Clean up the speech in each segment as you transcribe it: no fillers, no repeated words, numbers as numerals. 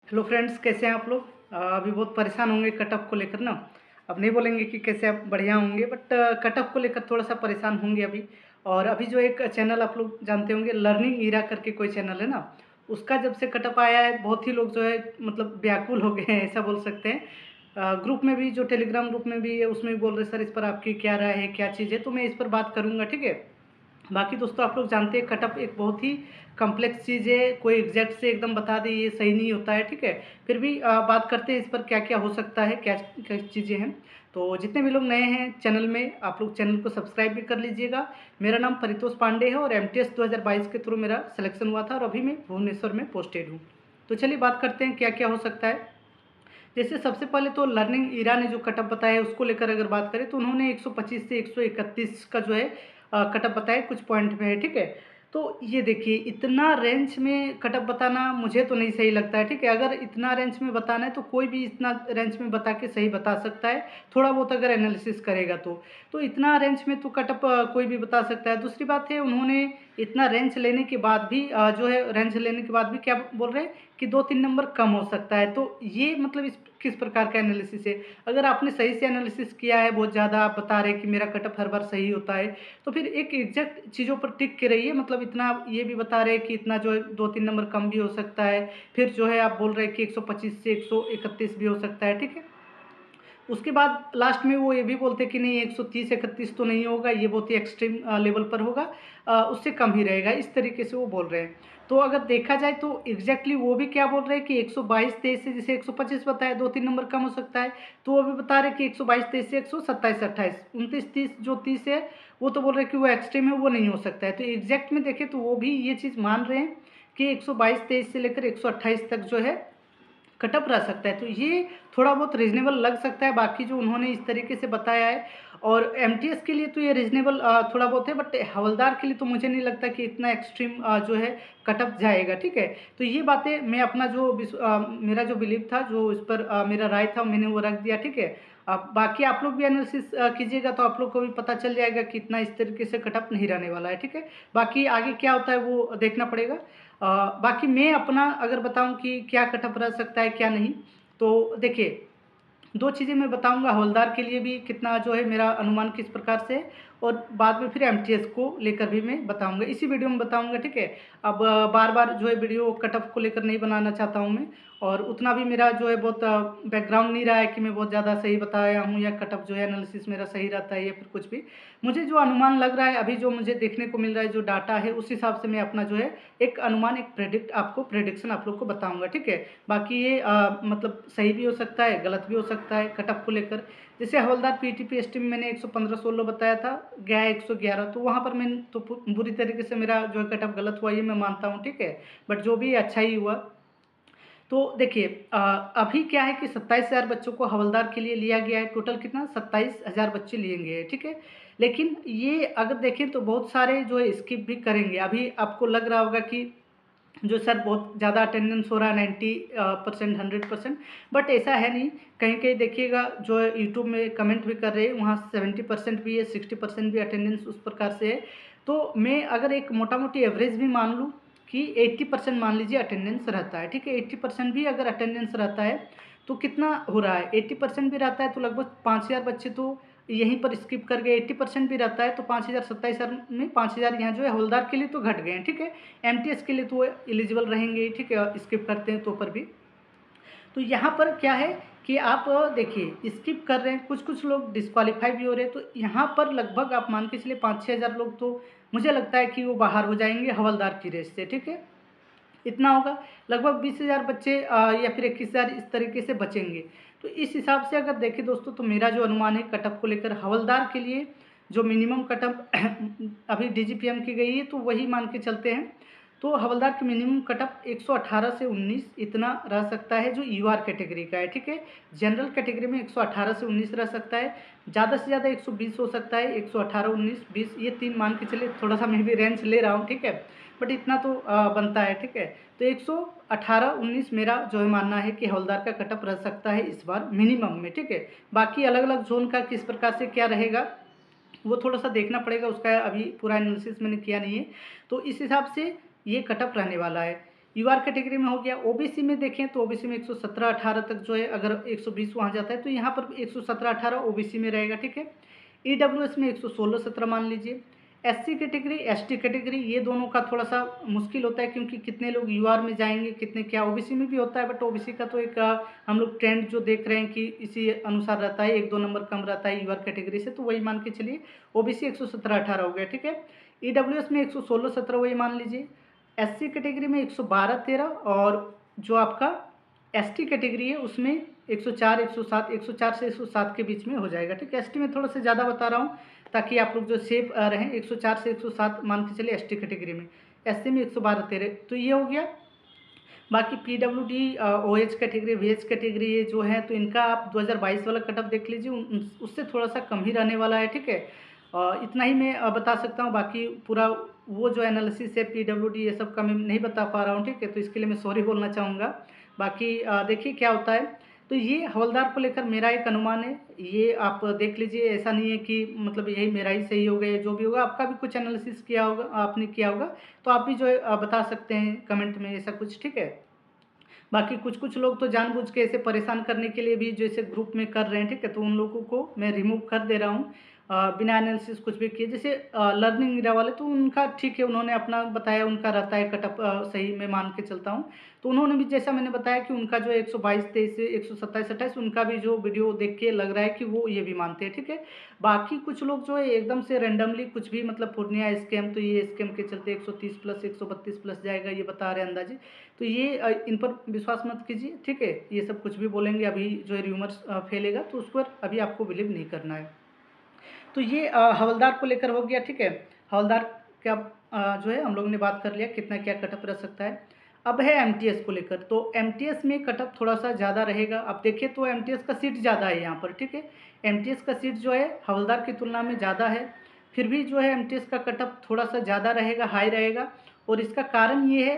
Hello friends, कैसे हैं आप लोग। अभी बहुत परेशान होंगे कट ऑफ को लेकर ना। अब नहीं बोलेंगे कि कैसे आप बढ़िया होंगे, बट कट ऑफ को लेकर थोड़ा सा परेशान होंगे अभी। और अभी जो एक चैनल आप लोग जानते होंगे, लर्निंग ईरा करके कोई चैनल है ना, उसका जब से कट ऑफ आया है बहुत ही लोग जो है मतलब व्याकुल हो गए हैं, ऐसा बोल सकते हैं। ग्रुप में भी, जो टेलीग्राम ग्रुप में भी है, उसमें भी बोल रहे सर इस पर आपकी क्या राय है, क्या चीज़ है, तो मैं इस पर बात करूँगा, ठीक है। बाकी दोस्तों, आप लोग जानते हैं कटअप एक बहुत ही कॉम्प्लेक्स चीज़ है, कोई एग्जैक्ट से एकदम बता दे ये सही नहीं होता है, ठीक है। फिर भी बात करते हैं इस पर क्या क्या हो सकता है, क्या क्या चीज़ें हैं। तो जितने भी लोग नए हैं चैनल में, आप लोग चैनल को सब्सक्राइब भी कर लीजिएगा। मेरा नाम परितोष पांडे है और एमटीएस 2022 के थ्रू मेरा सिलेक्शन हुआ था और अभी मैं भुवनेश्वर में पोस्टेड हूँ। तो चलिए बात करते हैं क्या क्या हो सकता है। जैसे सबसे पहले तो लर्निंग ईरा ने जो कटअप बताया है उसको लेकर अगर बात करें तो उन्होंने 125 से 131 का जो है कटअप बताया कुछ पॉइंट में है, ठीक है। तो ये देखिए, इतना रेंज में कटअप बताना मुझे तो नहीं सही लगता है, ठीक है। अगर इतना रेंज में बताना है तो कोई भी इतना रेंज में बता के सही बता सकता है, थोड़ा बहुत अगर एनालिसिस करेगा तो इतना रेंज में तो कटअप कोई भी बता सकता है। दूसरी बात है, उन्होंने इतना रेंज लेने के बाद भी जो है रेंज लेने के बाद भी क्या बोल रहे हैं कि 2-3 नंबर कम हो सकता है। तो ये मतलब इस किस प्रकार का एनालिसिस है। अगर आपने सही से एनालिसिस किया है, बहुत ज़्यादा आप बता रहे हैं कि मेरा कटअप हर बार सही होता है, तो फिर एक एग्जैक्ट चीज़ों पर टिक के रहिए। मतलब इतना आप ये भी बता रहे हैं कि इतना जो है 2-3 नंबर कम भी हो सकता है। फिर जो है आप बोल रहे हैं कि 125 से 131 भी हो सकता है, ठीक है। उसके बाद लास्ट में वो ये भी बोलते हैं कि नहीं 130-31 तो नहीं होगा, ये बहुत ही एक्सट्रीम लेवल पर होगा, उससे कम ही रहेगा, इस तरीके से वो बोल रहे हैं। तो अगर देखा जाए तो एग्जैक्टली वो भी क्या बोल रहे हैं कि 122-23 से जैसे 125 बताया 2-3 नंबर कम हो सकता है, तो वो भी बता रहे हैं कि 122-23 से 127-28, 29-30 जो 30 है वो तो बोल रहे हैं कि वो एक्सट्रीम है, वो नहीं हो सकता है। तो एग्जैक्ट में देखें तो वो भी ये चीज़ मान रहे हैं कि 122-23 से लेकर 128 तक जो है कटअप रह सकता है। तो ये थोड़ा बहुत रीज़नेबल लग सकता है, बाकी जो उन्होंने इस तरीके से बताया है। और एमटीएस के लिए तो ये रीज़नेबल थोड़ा बहुत है, बट हवलदार के लिए तो मुझे नहीं लगता कि इतना एक्सट्रीम जो है कटअप जाएगा, ठीक है। तो ये बातें मैं अपना जो मेरा जो बिलीव था, जो इस पर मेरा राय था, मैंने वो रख दिया, ठीक है। बाकी आप लोग भी एनालिसिस कीजिएगा तो आप लोग को भी पता चल जाएगा कि इतना इस तरीके से कटअप नहीं रहने वाला है, ठीक है। बाकी आगे क्या होता है वो देखना पड़ेगा। बाकी मैं अपना अगर बताऊं कि क्या कटअप रह सकता है क्या नहीं, तो देखिए 2 चीज़ें मैं बताऊँगा, हवलदार के लिए भी कितना जो है मेरा अनुमान किस प्रकार से है, और बाद में फिर एमटीएस को लेकर भी मैं बताऊँगा, इसी वीडियो में बताऊँगा, ठीक है। अब बार-बार जो है वीडियो कट ऑफ को लेकर नहीं बनाना चाहता हूँ मैं, और उतना भी मेरा जो है बहुत बैकग्राउंड नहीं रहा है कि मैं बहुत ज़्यादा सही बताया हूँ या कट ऑफ जो है एनालिसिस मेरा सही रहता है या फिर कुछ भी। मुझे जो अनुमान लग रहा है, अभी जो मुझे देखने को मिल रहा है, जो डाटा है, उस हिसाब से मैं अपना जो है एक अनुमान, एक प्रेडिक्शन आप लोग को बताऊँगा, ठीक है। बाकी ये मतलब सही भी हो सकता है, गलत भी हो सकता है कट ऑफ को लेकर। जैसे हवलदार पीटीपी एसटी में मैंने 115-16 बताया था, गया 111, तो वहाँ पर मैं तो बुरी तरीके से मेरा जो है कट ऑफ गलत हुआ, ये मैं मानता हूँ, ठीक है। बट जो भी अच्छा ही हुआ। तो देखिए अभी क्या है कि 27,000 बच्चों को हवलदार के लिए लिया गया है, टोटल कितना 27,000 बच्चे लिए गए हैं, ठीक है। लेकिन ये अगर देखें तो बहुत सारे जो है स्किप भी करेंगे। अभी आपको लग रहा होगा कि जो सर बहुत ज़्यादा अटेंडेंस हो रहा है 90% 100%, बट ऐसा है नहीं। कहीं कहीं देखिएगा जो है यूट्यूब में कमेंट भी कर रहे हैं, वहाँ 70% भी है, 60% भी अटेंडेंस उस प्रकार से है। तो मैं अगर एक मोटा मोटी एवरेज भी मान लूँ कि 80% मान लीजिए अटेंडेंस रहता है, ठीक है। 80% भी अगर अटेंडेंस रहता है तो कितना हो रहा है, 80% भी रहता है तो लगभग 5,000 बच्चे तो यहीं पर स्किप कर गए। 80% भी रहता है तो 5,000, 27,000 में 5,000 यहाँ जो है हवलदार के लिए तो घट गए हैं, ठीक है। एमटीएस के लिए तो वो एलिजिबल रहेंगे, ठीक है, स्किप करते हैं तो पर भी। तो यहाँ पर क्या है कि आप देखिए स्किप कर रहे हैं, कुछ कुछ लोग डिस्क्वालीफाई भी हो रहे हैं, तो यहाँ पर लगभग आप मान के चलिए 5-6 हज़ार लोग तो मुझे लगता है कि वो बाहर हो जाएंगे हवलदार की रेस से, ठीक है। इतना होगा, लगभग 20,000 बच्चे या फिर 21,000 इस तरीके से बचेंगे। तो इस हिसाब से अगर देखें दोस्तों, तो मेरा जो अनुमान है कटअप को लेकर हवलदार के लिए जो मिनिमम कटअप अभी डीजीपीएम की गई है तो वही मान के चलते हैं। तो हवलदार की मिनिमम कटअप 118 से 19 इतना रह सकता है, जो यूआर कैटेगरी का है, ठीक है। जनरल कैटेगरी में 118 से 19 रह सकता है, ज़्यादा से ज़्यादा 120 हो सकता है, 118, 19, 20, ये 3 मान के चलिए, थोड़ा सा मैं भी रेंज ले रहा हूँ, ठीक है। बट इतना तो बनता है, ठीक है। तो 118-19 मेरा जो है मानना है कि हवलदार का कटअप रह सकता है इस बार मिनिमम में, ठीक है। बाकी अलग अलग जोन का किस प्रकार से क्या रहेगा वो थोड़ा सा देखना पड़ेगा, उसका अभी पूरा एनालिसिस मैंने किया नहीं है। तो इस हिसाब से ये कटअप रहने वाला है। यूआर कैटेगरी में हो गया। ओबीसी में देखें तो ओबीसी में 117-18 तक जो है, अगर 120 वहाँ जाता है तो यहाँ पर 117-18 ओबीसी में रहेगा, ठीक है। ईडब्ल्यूएस में 116-17 मान लीजिए। एससी कैटेगरी, एसटी कैटेगरी, ये दोनों का थोड़ा सा मुश्किल होता है क्योंकि कितने लोग यूआर में जाएंगे, कितने क्या। ओबीसी में भी होता है, बट ओबीसी का तो एक हम लोग ट्रेंड जो देख रहे हैं कि इसी अनुसार रहता है, 1-2 नंबर कम रहता है यूआर कैटेगरी से, तो वही मान के चलिए। ओबीसी 117-18 हो गया, ठीक है। ईडब्ल्यूएस में 116-17 वही मान लीजिए। एससी कैटेगरी में 112-13, और जो आपका एसटी कैटेगरी है उसमें 104, 107, 104 से 107 के बीच में हो जाएगा, ठीक है। एसटी में थोड़ा सा ज़्यादा बता रहा हूँ ताकि आप लोग जो सेफ रहें। 104 से 107 मान के चलिए एसटी कैटेगरी में। एससी में 112-13, तो ये हो गया। बाकी PWD, OH category, VH category, ये जो है तो इनका आप 2022 वाला कटअप देख लीजिए, उससे थोड़ा सा कम ही रहने वाला है, ठीक है। इतना ही मैं बता सकता हूँ। बाकी पूरा वो जो एनालिसिस है पीडब्ल्यूडी ये सब का मैं नहीं बता पा रहा हूँ, ठीक है, तो इसके लिए मैं सॉरी बोलना चाहूँगा। बाकी देखिए क्या होता है। तो ये हवलदार को लेकर मेरा एक अनुमान है, ये आप देख लीजिए। ऐसा नहीं है कि मतलब यही मेरा ही सही होगा या जो भी होगा, आपका भी कुछ एनालिसिस किया होगा, आपने किया होगा, तो आप भी जो है बता सकते हैं कमेंट में ऐसा कुछ, ठीक है। बाकी कुछ कुछ लोग तो जानबूझ के ऐसे परेशान करने के लिए भी जैसे ग्रुप में कर रहे हैं, ठीक है, तो उन लोगों को मैं रिमूव कर दे रहा हूँ बिना एनालिसिस कुछ भी किए। जैसे लर्निंग एरा वाले, तो उनका ठीक है, उन्होंने अपना बताया, उनका रहता है कटअप सही मैं मान के चलता हूँ। तो उन्होंने भी जैसा मैंने बताया कि उनका जो 122-23 से 127-28 उनका भी जो वीडियो देख के लग रहा है कि वो ये भी मानते हैं, ठीक है। बाकी कुछ लोग जो है एकदम से रैंडमली कुछ भी, मतलब पूर्णिया स्कैम, तो ये स्कैम के चलते 130 प्लस 132 प्लस जाएगा ये बता रहे हैं अंदाजे। तो ये इन पर विश्वास मत कीजिए, ठीक है। ये सब कुछ भी बोलेंगे, अभी जो है र्यूमर्स फैलेगा तो उस पर अभी आपको बिलीव नहीं करना है। तो ये हवलदार को लेकर हो गया, ठीक है। हवलदार का जो है हम लोग ने बात कर लिया कितना क्या कटअप रह सकता है। अब है एमटीएस को लेकर, तो एमटीएस में कटअप थोड़ा सा ज़्यादा रहेगा। अब देखिए तो एमटीएस का सीट ज़्यादा है यहाँ पर, ठीक है। एमटीएस का सीट जो है हवलदार की तुलना में ज़्यादा है, फिर भी जो है एमटीएस का कटअप थोड़ा सा ज़्यादा रहेगा, हाई रहेगा। और इसका कारण ये है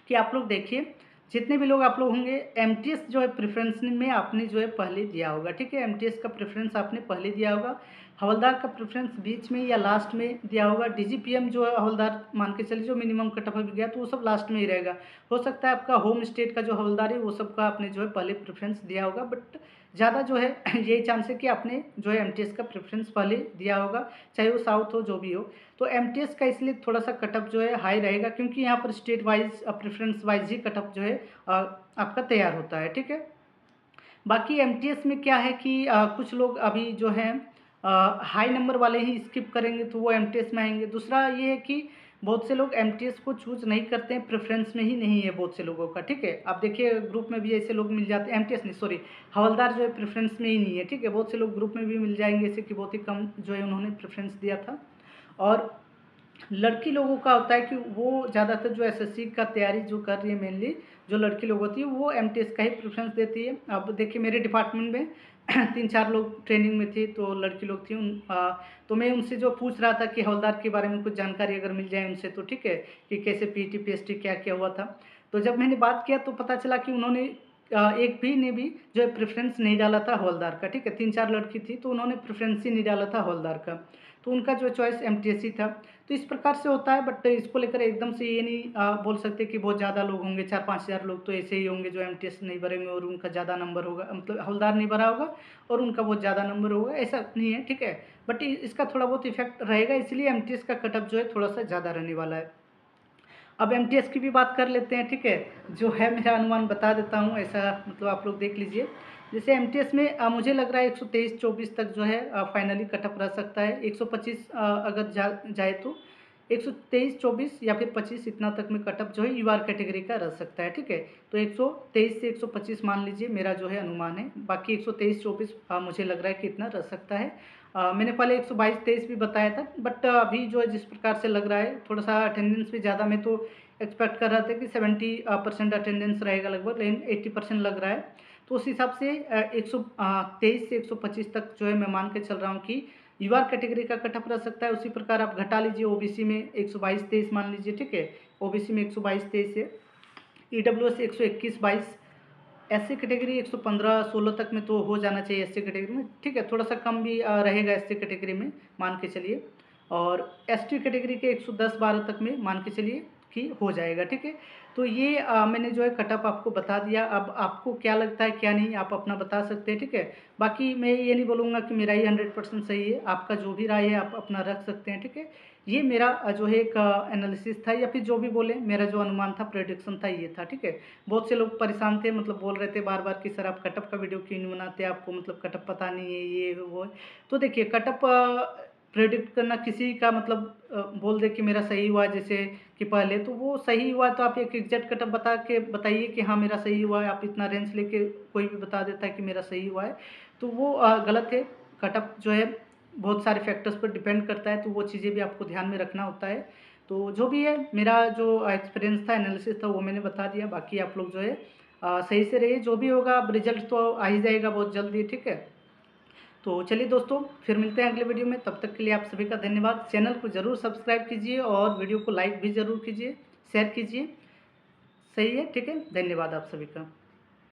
कि आप लोग देखिए, जितने भी लोग आप लोग होंगे, एमटीएस जो है प्रेफरेंस में आपने जो है पहले दिया होगा, ठीक है। एमटीएस का प्रेफरेंस आपने पहले दिया होगा, हवलदार का प्रेफरेंस बीच में या लास्ट में दिया होगा। डीजीपीएम जो है हवलदार मान के चलिए जो मिनिमम कटअप भी गया तो वो सब लास्ट में ही रहेगा। हो सकता है आपका होम स्टेट का जो हवलदार है वो सब का आपने जो है पहले प्रेफरेंस दिया होगा, बट ज़्यादा जो है यही चांस है कि आपने जो है एमटीएस का प्रेफरेंस पहले दिया होगा, चाहे वो साउथ हो जो भी हो। तो एमटीएस का इसलिए थोड़ा सा कटअप जो है हाई रहेगा, क्योंकि यहाँ पर स्टेट वाइज प्रेफरेंस वाइज ही कटअप जो है आपका तैयार होता है, ठीक है। बाकी एमटीएस में क्या है कि कुछ लोग अभी जो हैं हाई नंबर वाले ही स्किप करेंगे तो वो एमटीएस में आएंगे। दूसरा ये है कि बहुत से लोग एमटीएस को चूज नहीं करते हैं, प्रेफरेंस में ही नहीं है बहुत से लोगों का, ठीक है। आप देखिए ग्रुप में भी ऐसे लोग मिल जाते हैं, एमटीएस नहीं सॉरी हवलदार जो है प्रेफरेंस में ही नहीं है, ठीक है। बहुत से लोग ग्रुप में भी मिल जाएंगे ऐसे कि बहुत ही कम जो है उन्होंने प्रेफरेंस दिया था। और लड़की लोगों का होता है कि वो ज़्यादातर जो एसएससी का तैयारी जो कर रही है, मेनली जो लड़की लोग होती है वो एमटीएस का ही प्रेफरेंस देती है। अब देखिए मेरे डिपार्टमेंट में 3-4 लोग ट्रेनिंग में थी, तो लड़की लोग थी। तो मैं उनसे जो पूछ रहा था कि हवलदार के बारे में कुछ जानकारी अगर मिल जाए उनसे, तो ठीक है, कि कैसे पीटी पीएसटी क्या क्या हुआ था। तो जब मैंने बात किया तो पता चला कि उन्होंने एक भी ने भी जो है प्रेफरेंस नहीं डाला था हवलदार का, ठीक है। 3-4 लड़की थी तो उन्होंने प्रेफरेंस ही नहीं डाला था हवलदार का, तो उनका जो चॉइस एमटीएस ही था। तो इस प्रकार से होता है, बट इसको लेकर एकदम से ये नहीं बोल सकते कि बहुत ज़्यादा लोग होंगे, 4-5 हज़ार लोग तो ऐसे ही होंगे जो एमटीएस नहीं भरेंगे और उनका ज़्यादा नंबर होगा, मतलब हवलदार नहीं भरा होगा और उनका बहुत ज़्यादा नंबर होगा, ऐसा नहीं है, ठीक है। बट इसका थोड़ा बहुत इफेक्ट रहेगा, इसलिए एमटीएस का कटअप जो है थोड़ा सा ज़्यादा रहने वाला है। अब एमटीएस की भी बात कर लेते हैं, ठीक है। जो है मेरा अनुमान बता देता हूँ, ऐसा मतलब आप लोग देख लीजिए। जैसे एमटीएस में मुझे लग रहा है 123-24 तक जो है फाइनली कटअप रह सकता है। 125 अगर जाए तो 123-24 या फिर 25 इतना तक में कटअप जो है यूआर कैटेगरी का रह सकता है, ठीक है। तो 123 से 125 मान लीजिए मेरा जो है अनुमान है। बाकी 123-24 मुझे लग रहा है कि इतना रह सकता है। मैंने पहले 122-23 भी बताया था, बट अभी जो है जिस प्रकार से लग रहा है थोड़ा सा अटेंडेंस भी ज़्यादा, मैं तो एक्सपेक्ट कर रहा था कि 70% अटेंडेंस रहेगा लगभग, लेकिन 80% लग रहा है। तो उस हिसाब से 123 से 125 तक जो है मैं मान के चल रहा हूँ कि यूआर कैटेगरी का कटअप रह सकता है। उसी प्रकार आप घटा लीजिए, ओबीसी में 122-23 मान लीजिए, ठीक है। ओबीसी में 122-23 है, ईडब्ल्यूएस 121-22, एससी कैटेगरी 115-16 तक में तो हो जाना चाहिए एससी कैटेगरी में, ठीक है। थोड़ा सा कम भी रहेगा एससी कैटेगरी में मान के चलिए, और एसटी कैटेगरी के 110-12 तक में मान के चलिए कि हो जाएगा, ठीक है। तो ये मैंने जो है कटअप आपको बता दिया। अब आपको क्या लगता है क्या नहीं आप अपना बता सकते हैं, ठीक है। बाकी मैं ये नहीं बोलूँगा कि मेरा ही 100% सही है, आपका जो भी राय है आप अपना रख सकते हैं, ठीक है। ये मेरा जो है एक एनालिसिस था, या फिर जो भी बोले मेरा जो अनुमान था, प्रेडिक्शन था, ये था, ठीक है। बहुत से लोग परेशान थे, मतलब बोल रहे थे बार-बार कि सर आप कटअप का वीडियो क्यों नहीं बनाते, आपको मतलब कटअप पता नहीं है, ये वो है। तो देखिए कटअप प्रेडिक्ट करना किसी का मतलब बोल दे कि मेरा सही हुआ जैसे कि पहले, तो वो सही हुआ तो आप एक एग्जैक्ट कटअप बता के बताइए कि हाँ मेरा सही हुआ है। आप इतना रेंज लेके कोई भी बता देता है कि मेरा सही हुआ है, तो वो गलत है। कटअप जो है बहुत सारे फैक्टर्स पर डिपेंड करता है, तो वो चीज़ें भी आपको ध्यान में रखना होता है। तो जो भी है मेरा जो एक्सपीरियंस था, एनालिसिस था, वो मैंने बता दिया। बाकी आप लोग जो है सही से रहिए, जो भी होगा अब रिजल्ट तो आ ही जाएगा बहुत जल्दी, ठीक है। तो चलिए दोस्तों, फिर मिलते हैं अगले वीडियो में। तब तक के लिए आप सभी का धन्यवाद। चैनल को ज़रूर सब्सक्राइब कीजिए और वीडियो को लाइक भी ज़रूर कीजिए, शेयर कीजिए। सही है, ठीक है। धन्यवाद आप सभी का।